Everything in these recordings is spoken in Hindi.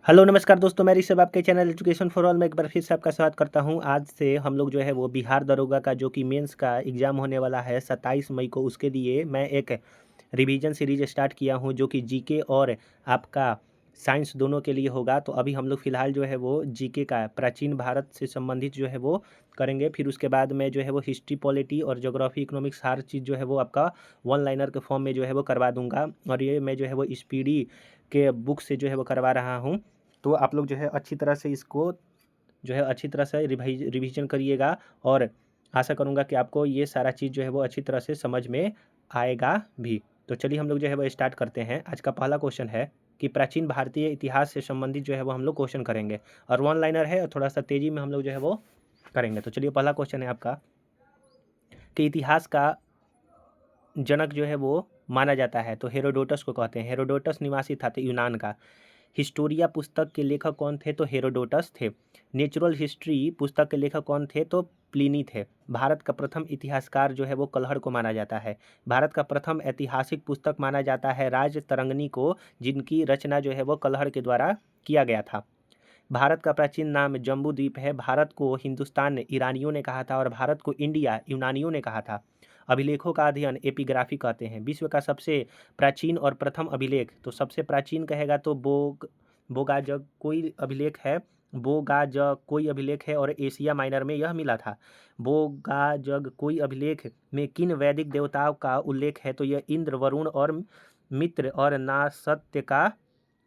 हेलो नमस्कार दोस्तों, मैं ऋषभ आपके चैनल एजुकेशन फॉर ऑल में एक बार फिर से आपका स्वागत करता हूं। आज से हम लोग जो है वो बिहार दरोगा का जो कि मेंस का एग्ज़ाम होने वाला है 27 मई को, उसके लिए मैं एक रिवीजन सीरीज स्टार्ट किया हूं जो कि जीके और आपका साइंस दोनों के लिए होगा। तो अभी हम लोग फ़िलहाल जो है वो जीके का प्राचीन भारत से संबंधित जो है वो करेंगे। फिर उसके बाद मैं जो है वो हिस्ट्री, पॉलिटी और ज्योग्राफी, इकोनॉमिक्स हर चीज़ जो है वो आपका वन लाइनर के फॉर्म में जो है वो करवा दूंगा। और ये मैं जो है वो स्पीडी के बुक से जो है वो करवा रहा हूँ। तो आप लोग जो है अच्छी तरह से इसको जो है अच्छी तरह से रिवीजन करिएगा। और आशा करूँगा कि आपको ये सारा चीज़ जो है वो अच्छी तरह से समझ में आएगा भी। तो चलिए हम लोग जो है वो स्टार्ट करते हैं। आज का पहला क्वेश्चन है कि प्राचीन भारतीय इतिहास से संबंधित जो है वो हम लोग क्वेश्चन करेंगे, और वन लाइनर है और थोड़ा सा तेज़ी में हम लोग जो है वो करेंगे। तो चलिए पहला क्वेश्चन है आपका कि इतिहास का जनक जो है वो माना जाता है तो हेरोडोटस को कहते हैं। हेरोडोटस निवासी था तो यूनान का। हिस्टोरिया पुस्तक के लेखक कौन थे तो हेरोडोटस थे। नेचुरल हिस्ट्री पुस्तक के लेखक कौन थे तो प्लिनी थे। भारत का प्रथम इतिहासकार जो है वो कलहड़ को माना जाता है। भारत का प्रथम ऐतिहासिक पुस्तक माना जाता है राज तरंगिणी को, जिनकी रचना जो है वो कलहड़ के द्वारा किया गया था। भारत का प्राचीन नाम जम्बू द्वीप है। भारत को हिंदुस्तान ईरानियों ने कहा था और भारत को इंडिया यूनानियों ने कहा था। अभिलेखों का अध्ययन एपिग्राफी कहते हैं। विश्व का सबसे प्राचीन और प्रथम अभिलेख, तो सबसे प्राचीन कहेगा तो बोगाजग कोई अभिलेख है। बोगाजग कोई अभिलेख है और एशिया माइनर में यह मिला था। बोगाजग कोई अभिलेख में किन वैदिक देवताओं का उल्लेख है तो यह इंद्र, वरुण और मित्र और नासत्य का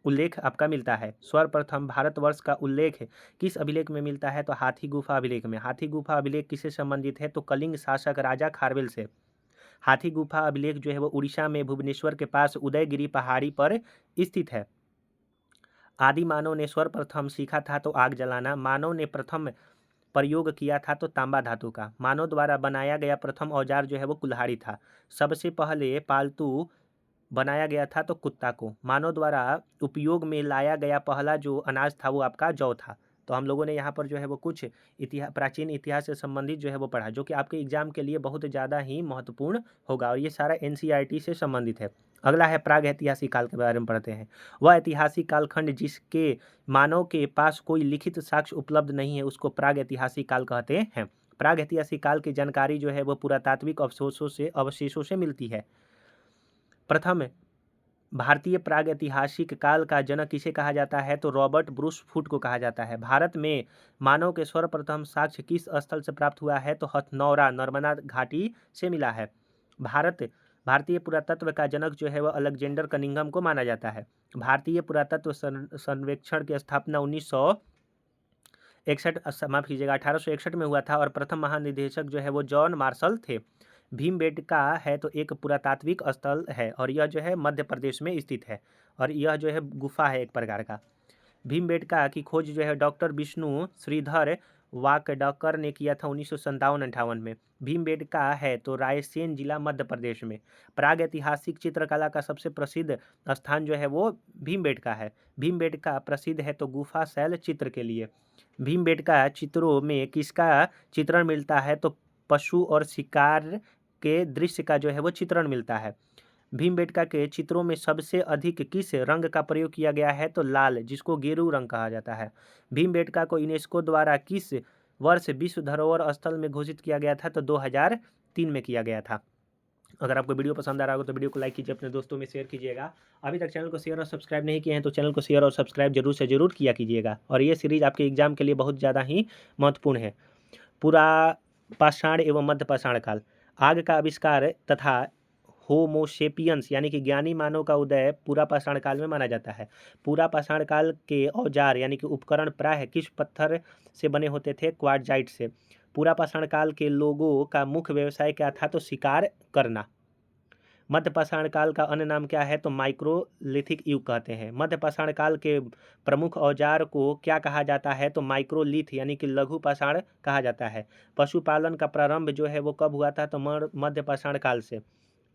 उल्लेख आपका मिलता है। सर्वप्रथम भारतवर्ष का उल्लेख किस अभिलेख में मिलता है तो हाथी गुफा अभिलेख में। हाथी गुफा अभिलेख किससे संबंधित है तो कलिंग शासक राजा खारवेल से। हाथी गुफा अभिलेख जो है वो उड़ीसा में भुवनेश्वर के पास उदयगिरी पहाड़ी पर स्थित है। आदि मानव ने सर्वप्रथम सीखा था तो आग जलाना। मानव ने प्रथम प्रयोग किया था तो तांबा धातु का। मानव द्वारा बनाया गया प्रथम औजार जो है वो कुल्हाड़ी था। सबसे पहले पालतू बनाया गया था तो कुत्ता को। मानव द्वारा उपयोग में लाया गया पहला जो अनाज था वो आपका जौ था। तो हम लोगों ने यहाँ पर जो है वो कुछ प्राचीन इतिहास से संबंधित जो है वो पढ़ा, जो कि आपके एग्जाम के लिए बहुत ज़्यादा ही महत्वपूर्ण होगा, और ये सारा एनसीईआरटी से संबंधित है। अगला है प्राग ऐतिहासिक काल के बारे में पढ़ते हैं। वह ऐतिहासिक कालखंड जिसके मानव के पास कोई लिखित साक्ष्य उपलब्ध नहीं है उसको प्राग ऐतिहासिक काल कहते हैं। प्राग ऐतिहासिक काल की जानकारी जो है वो पुरातात्विक अवशेषों से मिलती है। प्रथम भारतीय प्रागैतिहासिक काल का जनक किसे कहा जाता है तो रॉबर्ट ब्रूस फुट को कहा जाता है। भारत में मानव के सर्वप्रथम साक्ष्य किस स्थल से प्राप्त हुआ है तो हथनौरा नर्मदा घाटी से मिला है। भारतीय पुरातत्व का जनक जो है वह अलेक्जेंडर कनिंघम को माना जाता है। भारतीय पुरातत्व सर्वेक्षण की स्थापना 1961 माफ कीजिएगा 1861 में हुआ था, और प्रथम महानिदेशक जो है वो जॉन मार्शल थे। भीमबेटका है तो एक पुरातात्विक स्थल है और यह जो है मध्य प्रदेश में स्थित है, और यह जो है गुफा है एक प्रकार का। भीमबेटका की खोज जो है डॉक्टर विष्णु श्रीधर वाकडकर ने किया था 1957-58 में। भीमबेटका है तो रायसेन जिला मध्य प्रदेश में। प्राग ऐतिहासिक चित्रकला का सबसे प्रसिद्ध स्थान जो है वो भीमबेटका है। भीमबेटका प्रसिद्ध है तो गुफा शैल चित्र के लिए। भीमबेटका चित्रों में किसका चित्रण मिलता है तो पशु और शिकार के दृश्य का जो है वो चित्रण मिलता है। भीमबेटका के चित्रों में सबसे अधिक किस रंग का प्रयोग किया गया है तो लाल, जिसको गेरू रंग कहा जाता है। भीमबेटका को यूनेस्को द्वारा किस वर्ष विश्व धरोहर स्थल में घोषित किया गया था तो 2003 में किया गया था। अगर आपको वीडियो पसंद आ रहा हो तो वीडियो को लाइक कीजिए, अपने दोस्तों में शेयर कीजिएगा। अभी तक चैनल को शेयर और सब्सक्राइब नहीं किए हैं तो चैनल को शेयर और सब्सक्राइब जरूर से जरूर किया कीजिएगा। और ये सीरीज आपके एग्जाम के लिए बहुत ज़्यादा ही महत्वपूर्ण है। पूरा पाषाण एवं मध्य पाषाण काल। आग का आविष्कार तथा होमोसेपियंस यानी कि ज्ञानी मानव का उदय पूरा पाषाण काल में माना जाता है। पूरा पाषाण काल के औजार यानी कि उपकरण प्रायः किस पत्थर से बने होते थे क्वार्टजाइट से। पूरा पाषाण काल के लोगों का मुख्य व्यवसाय क्या था तो शिकार करना। मध्य पाषाण काल का अन्य नाम क्या है तो माइक्रोलिथिक युग कहते हैं। मध्य पाषाण काल के प्रमुख औजार को क्या कहा जाता है तो माइक्रोलिथ यानी कि लघु पाषाण कहा जाता है। पशुपालन का प्रारंभ जो है वो कब हुआ था तो मध्य पाषाण काल से।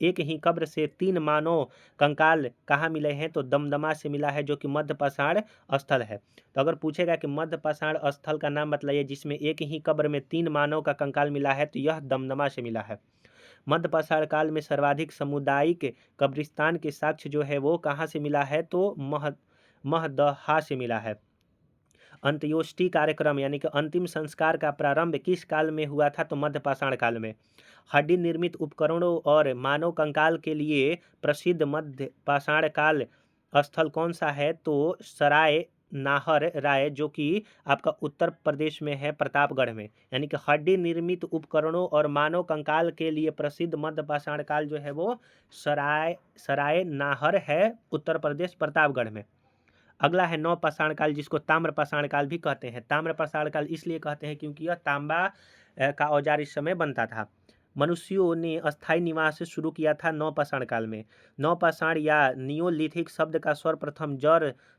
एक ही कब्र से 3 मानव कंकाल कहाँ मिले हैं तो दमदमा से मिला है, जो कि मध्य पाषाण स्थल है। तो अगर पूछेगा कि मध्य पाषाण स्थल का नाम बताइए जिसमें एक ही कब्र में 3 मानव का कंकाल मिला है तो यह दमदमा से मिला है। मध्य पाषाण काल में सर्वाधिक सामुदायिक कब्रिस्तान के साक्ष्य जो है वो कहाँ से मिला है तो महदहा से मिला है। अंत्योष्टि कार्यक्रम यानी कि अंतिम संस्कार का प्रारंभ किस काल में हुआ था? तो मध्य पाषाण काल में। हड्डी निर्मित उपकरणों और मानव कंकाल के लिए प्रसिद्ध मध्य पाषाण काल स्थल कौन सा है? तो सराय नाहर राय, जो कि आपका उत्तर प्रदेश में है, प्रतापगढ़ में। यानी कि हड्डी निर्मित उपकरणों और मानव कंकाल के लिए प्रसिद्ध मध्य पाषाण काल जो है वो सराय नाहर है, उत्तर प्रदेश, प्रतापगढ़ में। अगला है नव पाषाण काल, जिसको ताम्र पाषाण काल भी कहते हैं। ताम्र पाषाण काल इसलिए कहते हैं क्योंकि यह तांबा का औजार इस समय बनता था। मनुष्यों ने अस्थायी निवास शुरू किया था नव पाषाण काल में। नव पाषाण या नियोलिथिक शब्द का सर्वप्रथम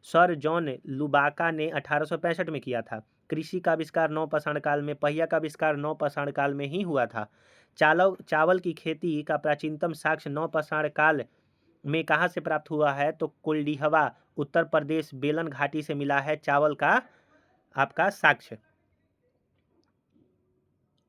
सर जॉन लुबाका ने 1865 में किया था। कृषि का आविष्कार नव पाषाण काल में, पहिया का आविष्कार नव पाषाण काल में ही हुआ था। चावल की खेती का प्राचीनतम साक्ष्य नव पाषाण काल में कहाँ से प्राप्त हुआ है? तो कोल्डिहवा, उत्तर प्रदेश, बेलन घाटी से मिला है चावल का आपका साक्ष्य।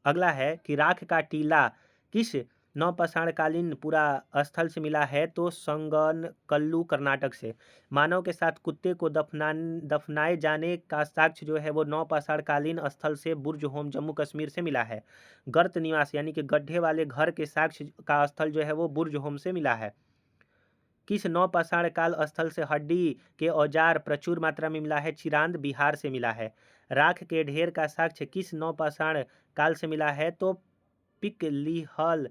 अगला है कि राख का टीला किस नवपाषाणकालीन पूरा स्थल से मिला है? तो संगनकल्लू, कर्नाटक से। मानव के साथ कुत्ते को दफनाए जाने का साक्ष्य जो है वो नवपाषाणकालीन स्थल से बुर्ज होम, जम्मू कश्मीर से मिला है। गर्त निवास यानी कि गड्ढे वाले घर के साक्ष्य का स्थल जो है वो बुर्ज होम से मिला है। किस नवपाषाण काल स्थल से हड्डी के औजार प्रचुर मात्रा में मिला है? चिरांद, बिहार से मिला है। राख के ढेर का साक्ष्य किस नवपाषाण काल से मिला है? तो पिक लीहल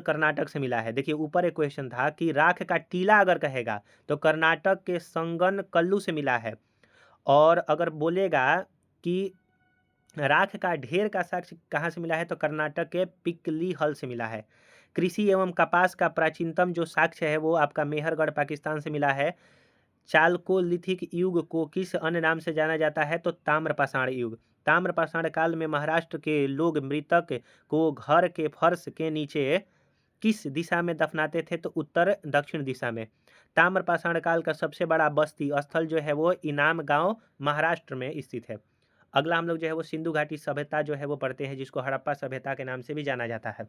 कर्नाटक से मिला है। देखिए ऊपर एक क्वेश्चन था कि राख का टीला अगर कहेगा तो कर्नाटक के संगनकल्लू से मिला है, और अगर बोलेगा कि राख का ढेर का साक्ष्य कहाँ से मिला है? तो कर्नाटक के पिकलीहल से मिला है। कृषि एवं कपास का प्राचीनतम जो साक्ष्य है वो आपका मेहरगढ़, पाकिस्तान से मिला है। चालकोलिथिक युग को किस अन्य नाम से जाना जाता है? तो ताम्रपाषाण युग। ताम्रपाषाण काल में महाराष्ट्र के लोग मृतक को घर के फर्श के नीचे किस दिशा में दफनाते थे? तो उत्तर दक्षिण दिशा में। ताम्रपाषाण काल का सबसे बड़ा बस्ती स्थल जो है वो इनाम गांव, महाराष्ट्र में स्थित है। अगला हम लोग जो है वो सिंधु घाटी सभ्यता जो है वो पढ़ते हैं, जिसको हड़प्पा सभ्यता के नाम से भी जाना जाता है।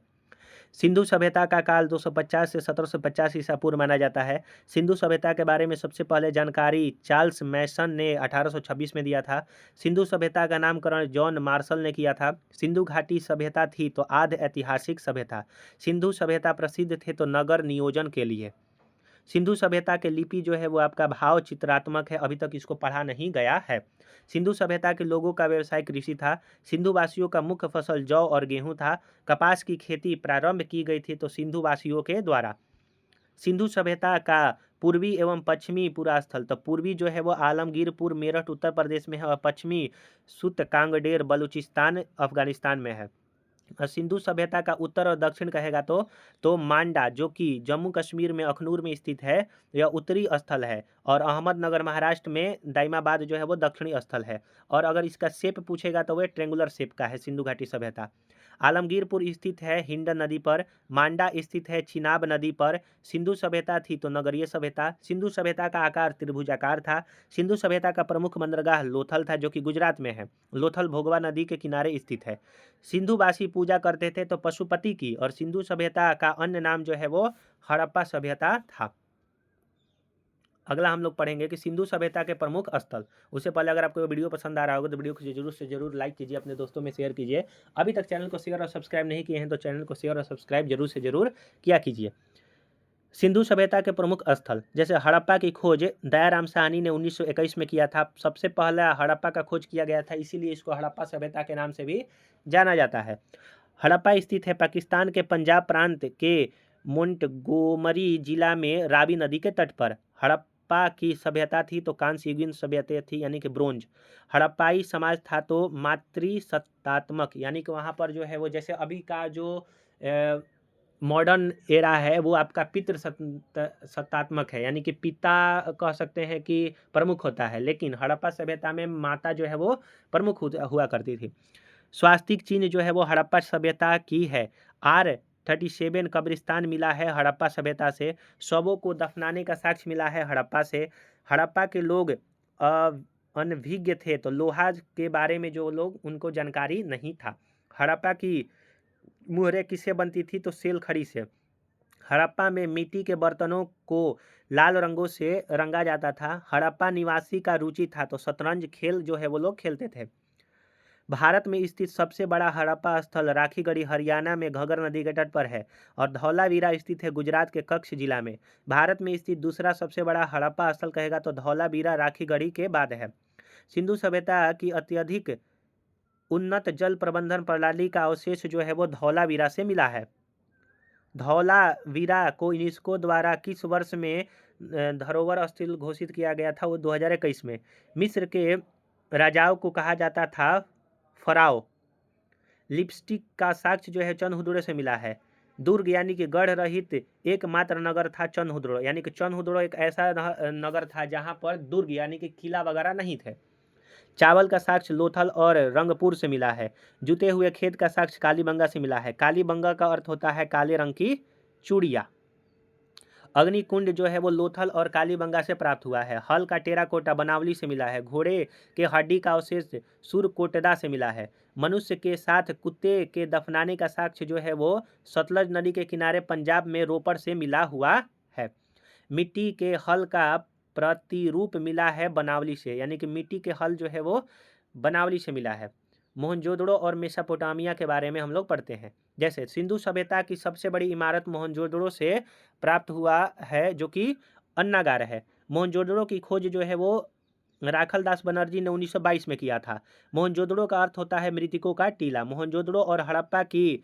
सिंधु सभ्यता का काल 250 से 1750 ईसा पूर्व माना जाता है। सिंधु सभ्यता के बारे में सबसे पहले जानकारी चार्ल्स मैसन ने 1826 में दिया था। सिंधु सभ्यता का नामकरण जॉन मार्शल ने किया था। सिंधु घाटी सभ्यता थी तो आद्य ऐतिहासिक सभ्यता। सिंधु सभ्यता प्रसिद्ध थे तो नगर नियोजन के लिए। सिंधु सभ्यता के लिपि जो है वो आपका भाव चित्रात्मक है, अभी तक इसको पढ़ा नहीं गया है। सिंधु सभ्यता के लोगों का व्यवसाय कृषि था। सिंधु वासियों का मुख्य फसल जौ और गेहूं था। कपास की खेती प्रारंभ की गई थी तो सिंधु वासियों के द्वारा। सिंधु सभ्यता का पूर्वी एवं पश्चिमी पूरा स्थल, तो पूर्वी जो है वो आलमगीरपुर, मेरठ, उत्तर प्रदेश में है, और पश्चिमी सुत कांगडेर, बलूचिस्तान, अफगानिस्तान में है। सिंधु सभ्यता का उत्तर और दक्षिण कहेगा तो मांडा, जो कि जम्मू कश्मीर में अखनूर में स्थित है, यह उत्तरी स्थल है, और अहमदनगर महाराष्ट्र में दाइमाबाद जो है वो दक्षिणी स्थल है। और अगर इसका शेप पूछेगा तो वह ट्रेंगुलर शेप का है सिंधु घाटी सभ्यता। आलमगीरपुर स्थित है हिंडन नदी पर। मांडा स्थित है चिनाब नदी पर। सिंधु सभ्यता थी तो नगरीय सभ्यता। सिंधु सभ्यता का आकार त्रिभुजाकार था। सिंधु सभ्यता का प्रमुख बंदरगाह लोथल था, जो कि गुजरात में है। लोथल भोगवा नदी के किनारे स्थित है। सिंधुवासी पूजा करते थे तो पशुपति की, और सिंधु सभ्यता का अन्य नाम जो है वो हड़प्पा सभ्यता था। अगला हम लोग पढ़ेंगे कि सिंधु सभ्यता के प्रमुख स्थल। उससे पहले अगर आपको वीडियो पसंद आ रहा होगा तो वीडियो को जरूर से जरूर लाइक कीजिए, अपने दोस्तों में शेयर कीजिए। अभी तक चैनल को शेयर और सब्सक्राइब नहीं किए हैं तो चैनल को शेयर और सब्सक्राइब जरूर से जरूर किया कीजिए। सिंधु सभ्यता के प्रमुख स्थल, जैसे हड़प्पा की खोज दयाराम साहनी ने 1921 में किया था। सबसे पहला हड़प्पा का खोज किया गया था, इसीलिए इसको हड़प्पा सभ्यता के नाम से भी जाना जाता है। हड़प्पा स्थित है पाकिस्तान के पंजाब प्रांत के मोंटगोमरी जिला में रावी नदी के तट पर। हड़प्पा की सभ्यता थी तो कांस्ययुगीन सभ्यता थी, यानी कि ब्रोंज। हड़प्पाई समाज था तो मातृसत्तात्मक, यानी कि वहाँ पर जो है वो जैसे अभी का जो मॉडर्न एरा है वो आपका पितृ सत्तात्मक है, यानी कि पिता कह सकते हैं कि प्रमुख होता है, लेकिन हड़प्पा सभ्यता में माता जो है वो प्रमुख हुआ करती थी। स्वास्तिक चिन्ह जो है वो हड़प्पा सभ्यता की है। R37 कब्रिस्तान मिला है हड़प्पा सभ्यता से। शवों को दफनाने का साक्ष्य मिला है हड़प्पा से। हड़प्पा के लोग अनभिज्ञ थे, तो लोहा के बारे में जो लोग उनको जानकारी नहीं था। हड़प्पा की मुहरें किससे बनती थी? तो सेल खड़ी से। हड़प्पा में मिट्टी के बर्तनों को लाल रंगों से रंगा जाता था। हड़प्पा निवासी का रुचि था तो शतरंज खेल जो है वो लोग खेलते थे। भारत में स्थित सबसे बड़ा हड़प्पा स्थल राखीगढ़ी हरियाणा में घग्गर नदी के तट पर है और धौलावीरा स्थित है गुजरात के कच्छ जिला में। भारत में स्थित दूसरा सबसे बड़ा हड़प्पा स्थल कहेगा तो धौलावीरा राखीगढ़ी के बाद है। सिंधु सभ्यता की अत्यधिक उन्नत जल प्रबंधन प्रणाली का अवशेष जो है वो धौलावीरा से मिला है। धौलावीरा को यूनेस्को द्वारा किस वर्ष में धरोहर स्थल घोषित किया गया था? वो 2021 में। मिस्र के राजाओं को कहा जाता था फराओ। लिपस्टिक का साक्ष्य जो है चंदहुदड़ो से मिला है। दुर्ग यानी कि गढ़ रहित एकमात्र नगर था चंदहुदड़ो, यानी कि चंदहुदड़ो एक ऐसा नगर था जहां पर दुर्ग यानी कि किला वगैरह नहीं थे। चावल का साक्ष्य लोथल और रंगपुर से मिला है। जुते हुए खेत का साक्ष्य कालीबंगा से मिला है। कालीबंगा का अर्थ होता है काले रंग की चूड़िया। अग्निकुंड जो है वो लोथल और कालीबंगा से प्राप्त हुआ है। हल का टेराकोटा बनावली से मिला है। घोड़े के हड्डी का अवशेष सुरकोटदा से मिला है। मनुष्य के साथ कुत्ते के दफनाने का साक्ष्य जो है वो सतलज नदी के किनारे पंजाब में रोपड़ से मिला हुआ है। मिट्टी के हल का प्रतिरूप मिला है बनावली से, यानी कि मिट्टी के हल जो है वो बनावली से मिला है। मोहनजोदड़ो और मेसोपोटामिया के बारे में हम लोग पढ़ते हैं। जैसे सिंधु सभ्यता की सबसे बड़ी इमारत मोहनजोदड़ो से प्राप्त हुआ है जो कि अन्नागार है। मोहनजोदड़ो की खोज जो है वो राखल दास बनर्जी ने 1922 में किया था। मोहनजोदड़ो का अर्थ होता है मृतकों का टीला। मोहनजोदड़ो और हड़प्पा की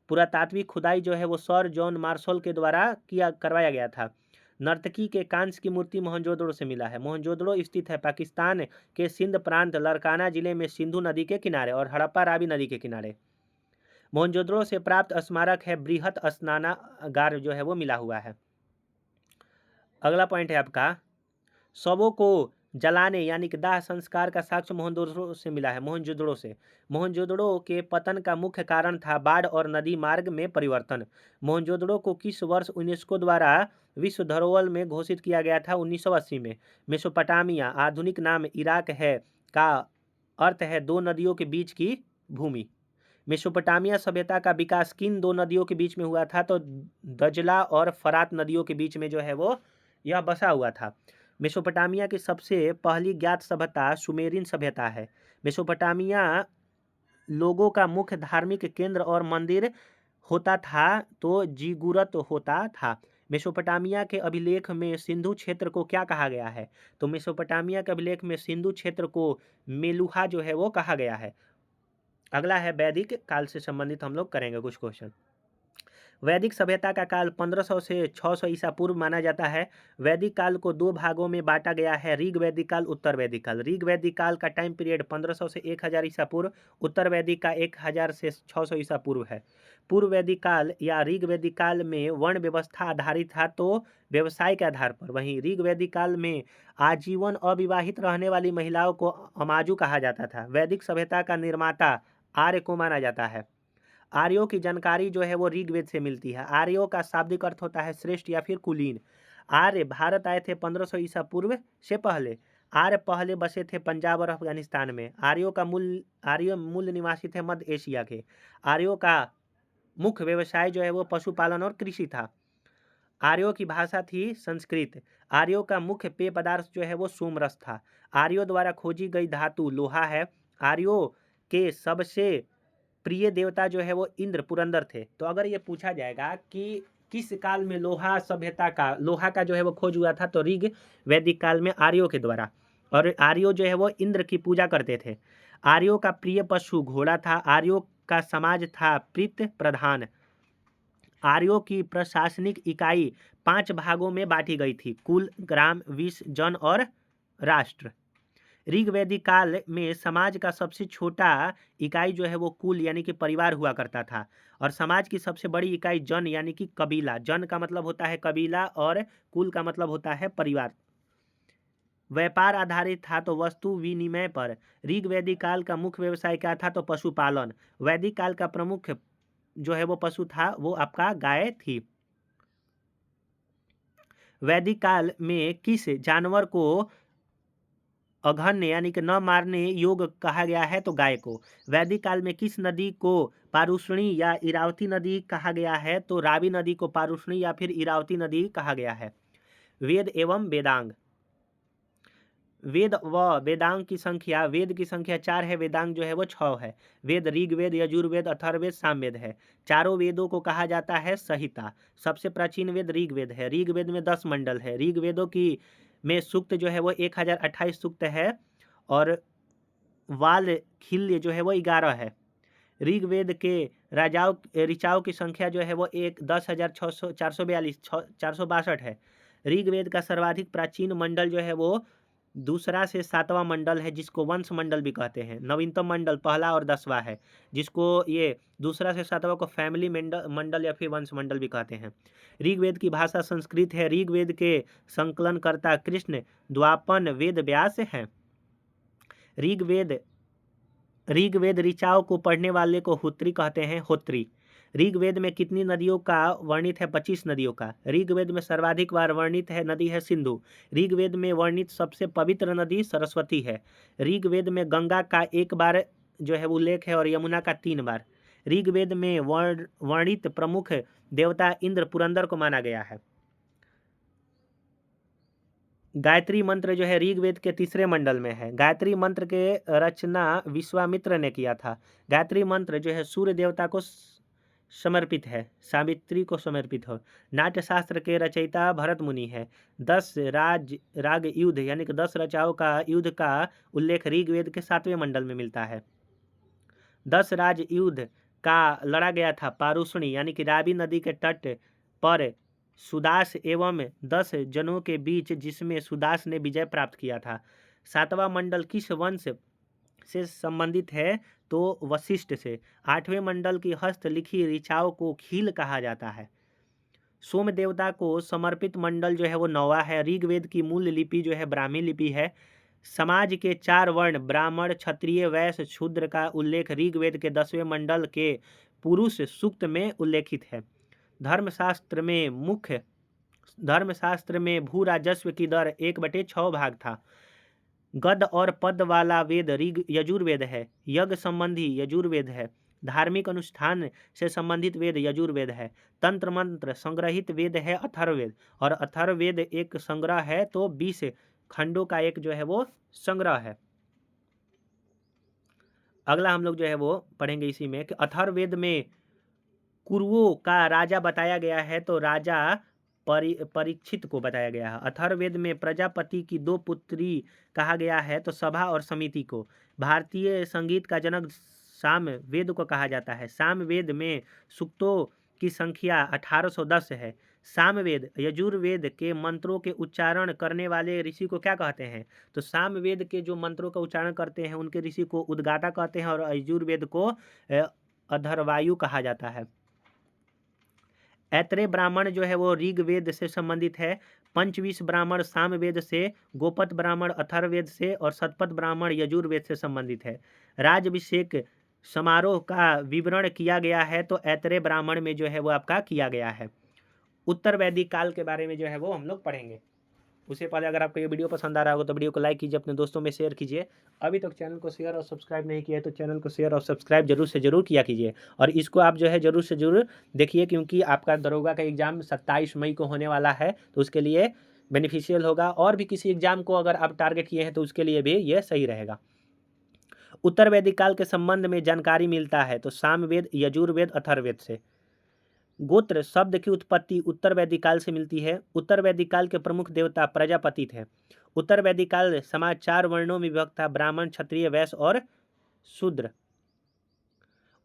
पुरातात्विक खुदाई जो है वो सर जॉन मार्शल के द्वारा करवाया गया था। नर्तकी के कांस्य की मूर्ति मोहनजोदड़ो से मिला है। मोहनजोदड़ो स्थित है पाकिस्तान के सिंध प्रांत लरकाना जिले में सिंधु नदी के किनारे और हड़प्पा रावी नदी के किनारे। मोहनजोदड़ो से प्राप्त स्मारक है बृहत स्नानागार जो है वो मिला हुआ है। अगला पॉइंट है आपका शवों को जलाने यानी कि दाह संस्कार का साक्ष्य मोहनजोदड़ो से मिला है। मोहनजोदड़ो से मोहनजोदड़ो के पतन का मुख्य कारण था बाढ़ और नदी मार्ग में परिवर्तन। मोहनजोदड़ो को किस वर्ष यूनेस्को द्वारा विश्व धरोहर में घोषित किया गया था? 1980 में। मेसोपोटामिया आधुनिक नाम इराक है का अर्थ है दो नदियों के बीच की भूमि। मेसोपोटामिया सभ्यता का विकास किन दो नदियों के बीच में हुआ था? तो दजला और फरात नदियों के बीच में जो है वो यह बसा हुआ था। मेसोपोटामिया की सबसे पहली ज्ञात सभ्यता सुमेरियन सभ्यता है। मेसोपोटामिया लोगों का मुख्य धार्मिक केंद्र और मंदिर होता था तो जिगुरत होता था। मेसोपोटामिया के अभिलेख में सिंधु क्षेत्र को क्या कहा गया है? तो मेसोपोटामिया के अभिलेख में सिंधु क्षेत्र को मेलुहा जो है वो कहा गया है। अगला है वैदिक काल से संबंधित हम लोग करेंगे कुछ क्वेश्चन। वैदिक सभ्यता का काल 1500 से 600 ईसा पूर्व माना जाता है। वैदिक काल को दो भागों में बांटा गया है, ऋग वैदिक काल, उत्तर वैदिक काल। ऋग वैदिक काल का टाइम पीरियड 1500 से 1000 ईसा पूर्व, उत्तर वैदिक का 1000 से 600 ईसा पूर्व है। पूर्व वैदिक काल या ऋग वैदिक काल में वर्ण व्यवस्था आधारित था तो व्यवसाय के आधार पर। वहीं ऋग वैदिक काल में आजीवन अविवाहित रहने वाली महिलाओं को अमाजू कहा जाता था। वैदिक सभ्यता का निर्माता आर्य को माना जाता है। आर्यों की जानकारी जो है वो ऋग्वेद से मिलती है। आर्यों का शाब्दिक अर्थ होता है श्रेष्ठ या फिर कुलीन। आर्य भारत आए थे 1500 ईसा पूर्व से पहले। आर्य पहले बसे थे पंजाब और अफगानिस्तान में। आर्य मूल निवासी थे मध्य एशिया के। आर्यों का मुख्य व्यवसाय जो है वो पशुपालन और कृषि था। आर्यों की भाषा थी संस्कृत। आर्यों का मुख्य पेय पदार्थ जो है वो सोमरस था। आर्यों द्वारा खोजी गई धातु लोहा है। आर्यों के सबसे प्रिय देवता जो है वो इंद्र पुरंदर थे। तो अगर ये पूछा जाएगा कि किस काल में लोहा का जो है वो खोज हुआ था, तो ऋग वैदिक काल में आर्यों के द्वारा। और आर्यों जो है वो इंद्र की पूजा करते थे। आर्यों का प्रिय पशु घोड़ा था। आर्यों का समाज था प्रीत प्रधान। आर्यों की प्रशासनिक इकाई 5 भागों में बांटी गई थी, कुल, ग्राम, विष, जन और राष्ट्र। ऋग वैदिक काल में समाज का सबसे छोटा इकाई जो है वो कुल यानी कि परिवार हुआ करता था और समाज की सबसे बड़ी इकाई जन यानी कि कबीला। जन का मतलब होता है कबीला और कुल का मतलब होता है परिवार। व्यापार आधारित था तो वस्तु विनिमय पर। ऋग वैदिक काल का मुख्य व्यवसाय क्या था? तो पशुपालन। वैदिक काल का प्रमुख जो है वो पशु था वो आपका गाय थी। वैदिक काल में किस जानवर को अघन्य यानी कि न मारने योग कहा गया है? तो गाय को। वैदिक काल में किस नदी को पारुष्णी या इरावती नदी कहा गया है? तो रावी नदी को पारुष्णी या फिर इरावती नदी कहा गया है। वेद एवं वेदांग। वेद व वेदांग की संख्या, वेद की संख्या 4 है, वेदांग जो है वो 6 है। वेद ऋग्वेद, यजुर्वेद, अथर्ववेद, सामवेद है। चारों वेदों को कहा जाता है संहिता। सबसे प्राचीन वेद ऋग्वेद है। ऋग्वेद में 10 मंडल है। ऋग्वेदों की में सूक्त जो है वो 1028 सूक्त है और वाल खिल्य जो है वो 11 है। ऋग्वेद के राजाओं ऋचाओं की संख्या जो है वो 462 है। ऋग्वेद का सर्वाधिक प्राचीन मंडल जो है वो दूसरा से 7वां मंडल है, जिसको वंश मंडल भी कहते हैं। नवीनतम मंडल पहला और 10वां है, जिसको ये दूसरा से 7वां को फैमिली मंडल या फिर वंश मंडल भी कहते हैं। ऋग्वेद की भाषा संस्कृत है। ऋग्वेद के संकलनकर्ता कृष्ण द्वापन वेद व्यास हैं। ऋग्वेद ऋचाओं को पढ़ने वाले को होत्री कहते हैं। होत्री। ऋग्वेद में कितनी नदियों का वर्णित है? 25 नदियों का। ऋग्वेद में सर्वाधिक बार वर्णित है नदी है सिंधु। ऋग्वेद में वर्णित सबसे पवित्र नदी सरस्वती है। ऋग्वेद में गंगा का 1 बार जो है उल्लेख है और यमुना का 3 बार। ऋग्वेद में वर्णित प्रमुख देवता इंद्र पुरंदर को माना गया है। गायत्री मंत्र जो है ऋग्वेद के 3रे मंडल में है। गायत्री मंत्र के रचना विश्वामित्र ने किया था। गायत्री मंत्र जो है सूर्य देवता को समर्पित है, सावित्री को समर्पित हो। नाट्य शास्त्र के रचयिता भरत मुनि है। 10 राग युद्ध यानी कि 10 रचाओं का युद्ध का उल्लेख ऋग्वेद के 7वें मंडल में मिलता है। 10 राज युद्ध का लड़ा गया था पारुष्णी यानी कि रावी नदी के तट पर सुदास एवं 10 जनों के बीच, जिसमें सुदास ने विजय प्राप्त किया था। 7वां मंडल किस वंश से संबंधित है? तो वशिष्ठ से। 8वें मंडल की हस्तलिखी ऋचाओं को खील कहा जाता है। सोम देवता को समर्पित मंडल जो है वो 9वां है। ऋग्वेद की मूल लिपि जो है ब्राह्मी लिपि है। समाज के 4 वर्ण ब्राह्मण, क्षत्रिय, वैश्य, शूद्र का उल्लेख ऋग्वेद के 10वें मंडल के पुरुष सूक्त में उल्लेखित है। धर्मशास्त्र में भू राजस्व की दर 1/6 भाग था। गद और पद वाला वेद यजुर्वेद है। यज्ञ संबंधी यजुर्वेद है। धार्मिक अनुष्ठान से संबंधित वेद यजुर्वेद है। तंत्र मंत्र संग्रहित वेद है अथर्ववेद, और अथर्ववेद एक संग्रह है, तो 20 खंडों का एक जो है वो संग्रह है। अगला हम लोग जो है वो पढ़ेंगे इसी में कि अथर्ववेद में कुरुओं का राजा बताया गया है, तो राजा परीक्षित को बताया गया है। अथर्ववेद में प्रजापति की 2 पुत्री कहा गया है, तो सभा और समिति को। भारतीय संगीत का जनक सामवेद को कहा जाता है। सामवेद में सूक्तों की संख्या 1810 है। सामवेद यजुर्वेद के मंत्रों के उच्चारण करने वाले ऋषि को क्या कहते हैं? तो सामवेद के जो मंत्रों का उच्चारण करते हैं उनके ऋषि को उद्गाता कहते हैं, और यजुर्वेद को अधर्वायु कहा जाता है। ऐत्रेय ब्राह्मण जो है वो ऋग्वेद से संबंधित है। पंचविश ब्राह्मण सामवेद से, गोपत ब्राह्मण अथर्ववेद से, और शतपथ ब्राह्मण यजुर्वेद से संबंधित है। राज्याभिषेक समारोह का विवरण किया गया है, तो ऐत्रेय ब्राह्मण में जो है वो आपका किया गया है। उत्तर वैदिक काल के बारे में जो है वो हम लोग पढ़ेंगे। उससे पहले अगर आपको ये वीडियो पसंद आ रहा होगा तो वीडियो को लाइक कीजिए, अपने दोस्तों में शेयर कीजिए। अभी तक चैनल को शेयर और सब्सक्राइब नहीं किया है तो चैनल को शेयर और सब्सक्राइब जरूर से जरूर किया कीजिए, और इसको आप जो है जरूर से जरूर देखिए, क्योंकि आपका दरोगा का एग्जाम 27 मई को होने वाला है, तो उसके लिए बेनिफिशियल होगा। और भी किसी एग्जाम को अगर आप टारगेट किए हैं तो उसके लिए भी ये सही रहेगा। उत्तर वैदिक काल के संबंध में जानकारी मिलता है, तो सामवेद, यजुर्वेद, अथर्ववेद से। गोत्र शब्द की उत्पत्ति उत्तर वैदिक काल से मिलती है। उत्तर वैदिक काल के प्रमुख देवता प्रजापति थे। उत्तर वैदिक काल समाज 4 वर्णों में विभक्त था, ब्राह्मण, क्षत्रिय, वैश्य और शूद्र।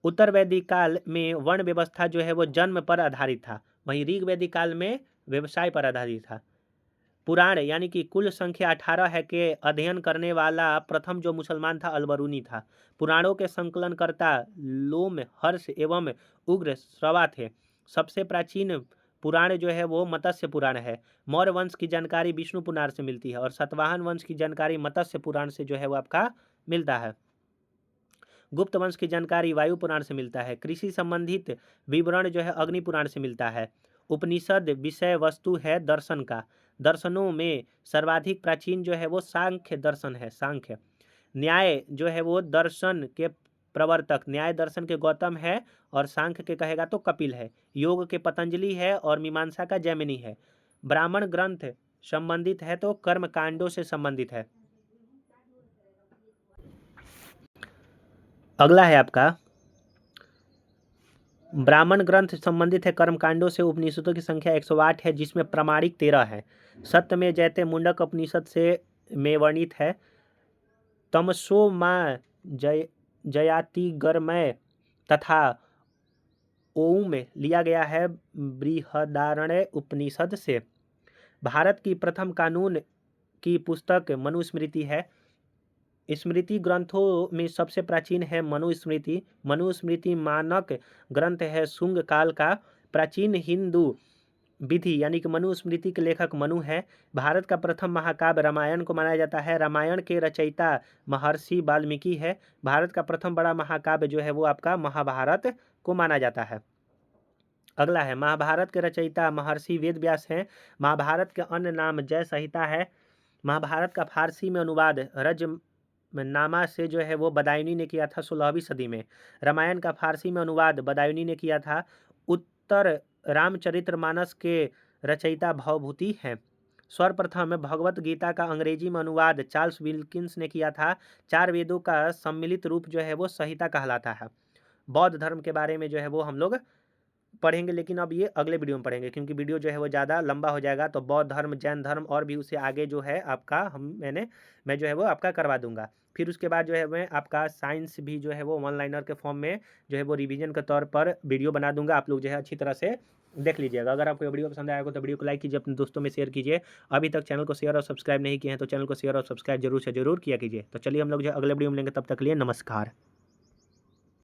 उत्तर वैदिक काल में वर्ण व्यवस्था जो है वो जन्म पर आधारित था, वहीं ऋग वैदिक काल में व्यवसाय पर आधारित था। पुराण यानी कि कुल संख्या 18 है के अध्ययन करने वाला प्रथम जो मुसलमान था अलबरूनी था। पुराणों के संकलनकर्ता लोम हर्ष एवं उग्र श्रवा थे। सबसे प्राचीन पुराण जो है वो मत्स्य पुराण है। मौर्य वंश की जानकारी विष्णु पुराण से मिलती है, और सातवाहन वंश की जानकारी मत्स्य पुराण से जो है वो आपका मिलता है। गुप्त वंश की जानकारी वायु पुराण से मिलता है। कृषि संबंधित विवरण जो है अग्नि पुराण से मिलता है। उपनिषद विषय वस्तु है दर्शन का। दर्शनों में सर्वाधिक प्राचीन जो है वो सांख्य दर्शन है, सांख्य। न्याय जो है वो दर्शन के प्रवर्तक, न्याय दर्शन के गौतम है और सांख्य के कहेगा तो कपिल है। योग के पतंजलि है और मीमांसा का जैमिनी है। ब्राह्मण ग्रंथ संबंधित है तो कर्म कांडों से संबंधित है। अगला है आपका ब्राह्मण ग्रंथ संबंधित है कर्मकांडों से। उपनिषदों की संख्या 108 है जिसमें प्रामाणिक 13 है। सत्य में जयते मुंडक उपनिषद से में वर्णित है। तमसो माँ जयातिगरमय तथा ओम लिया गया है बृहदारण्य उपनिषद से। भारत की प्रथम कानून की पुस्तक मनुस्मृति है। स्मृति ग्रंथों में सबसे प्राचीन है मनुस्मृति। मनुस्मृति मानक ग्रंथ है शुंग काल का। प्राचीन हिंदू विधि यानी कि मनुस्मृति के लेखक मनु है। भारत का प्रथम महाकाव्य रामायण को माना जाता है। रामायण के रचयिता महर्षि वाल्मीकि है। भारत का प्रथम बड़ा महाकाव्य जो है वो आपका महाभारत को माना जाता है। अगला है महाभारत के रचयिता महर्षि वेदव्यास हैं। महाभारत के अन्य नाम जय संहिता है। महाभारत का फारसी में अनुवाद रजनामा से जो है वो बदायूनी ने किया था 16वीं सदी में। रामायण का फारसी में अनुवाद बदायूनी ने किया था। उत्तर रामचरितमानस के रचयिता भवभूति हैं। सर्वप्रथम भगवत गीता का अंग्रेजी में अनुवाद चार्ल्स विल्किंस ने किया था। 4 वेदों का सम्मिलित रूप जो है वो संहिता कहलाता है। बौद्ध धर्म के बारे में जो है वो हम लोग पढ़ेंगे, लेकिन अब ये अगले वीडियो में पढ़ेंगे क्योंकि वीडियो जो है वो ज़्यादा लंबा हो जाएगा। तो बौद्ध धर्म, जैन धर्म और भी उससे आगे जो है आपका मैं जो है वो आपका करवा दूंगा। फिर उसके बाद जो है मैं आपका साइंस भी जो है वो वन लाइनर के फॉर्म में जो है वो रिवीजन के तौर पर वीडियो बना दूंगा। आप लोग जो है अच्छी तरह से देख लीजिएगा। अगर आपको वीडियो पसंद आएगा तो वीडियो को लाइक कीजिए, अपने दोस्तों में शेयर कीजिए। अभी तक चैनल को शेयर और सब्सक्राइब नहीं किए हैं तो चैनल को शेयर और सब्सक्राइब जरूर से जरूर किया कीजिए। तो चलिए हम लोग जो अगले वीडियो में मिलेंगे, तब तक के लिए नमस्कार।